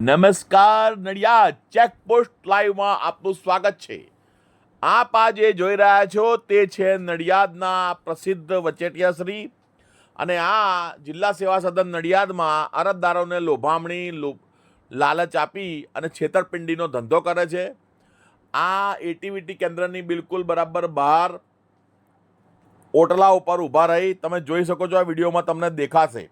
નમસ્કાર નડિયાદ ચેકપોસ્ટ લાઈવમાં આપનું સ્વાગત છે। આપ આજે જોઈ રહ્યા છો તે છે નડિયાદના પ્રસિદ્ધ વચેટિયા શ્રી અને આ જિલ્લા સેવા સદન નડિયાદમાં અરજદારોને લોભામણી લાલચ આપી અને છેતરપિંડીનો ધંધો કરે છે। આ એટીવીટી કેન્દ્રની બિલકુલ બરાબર બહાર ઓટલા ઉપર ઊભા રહી તમે જોઈ શકો છો। આ વિડીયોમાં તમને દેખાશે।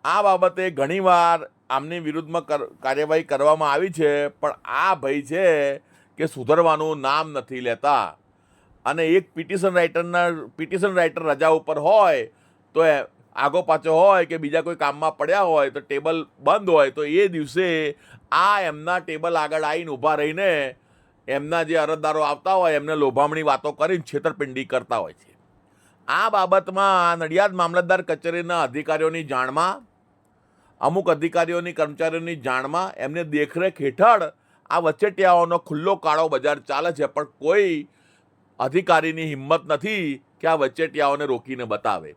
આ બાબતે ઘણીવાર આમની વિરુદ્ધમાં કાર્યવાહી કરવામાં આવી છે, પણ આ ભાઈ છે કે સુધરવાનું નામ નથી લેતા અને એક પિટિશન રાઇટર રજા ઉપર હોય તો આગો પાછો હોય કે બીજા કોઈ કામમાં પડ્યા હોય તો ટેબલ બંધ હોય તો એ દિવસે આ એમના ટેબલ આગળ આવીને ઊભા રહીને એમના જે અરજદારો આવતા હોય એમને લોભામણી વાતો કરીને છેતરપિંડી કરતા હોય છે। આ બાબતમાં નડિયાદ મામલતદાર કચેરીના અધિકારીઓની જાણમાં અમુક અધિકારીઓની કર્મચારીઓની જાણમાં એમને દેખરેખ હેઠળ આ વચેટિયાઓનો ખુલ્લો કાળો બજાર ચાલે છે, પણ કોઈ અધિકારીની હિંમત નથી કે આ વચેટિયાઓને રોકીને બતાવે।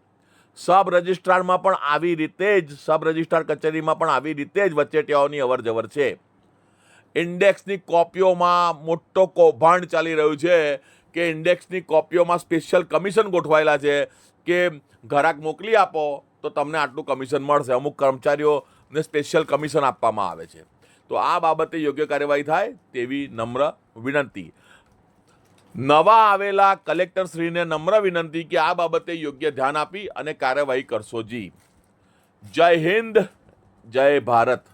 સબ રજિસ્ટ્રારમાં પણ આવી રીતે જ સબ રજિસ્ટ્રાર કચેરીમાં પણ આવી રીતે જ વચેટિયાઓની અવરજવર છે। ઇન્ડેક્સની કોપીઓમાં મોટો કૌભાંડ ચાલી રહ્યું છે કે ઇન્ડેક્સની કોપીઓમાં સ્પેશિયલ કમિશન ગોઠવાયેલા છે કે ગ્રાહક મોકલી આપો તો તમને આટલું કમિશન મળશે। અમુક કર્મચારીઓને સ્પેશિયલ કમિશન આપવામાં આવે છે। તો આ બાબતે યોગ્ય કાર્યવાહી થાય તેવી નમ્ર વિનંતી। નવા આવેલા કલેક્ટરશ્રીને નમ્ર વિનંતી કે આ બાબતે યોગ્ય ધ્યાન આપી અને કાર્યવાહી કરશો જી। જય હિન્દ, જય ભારત।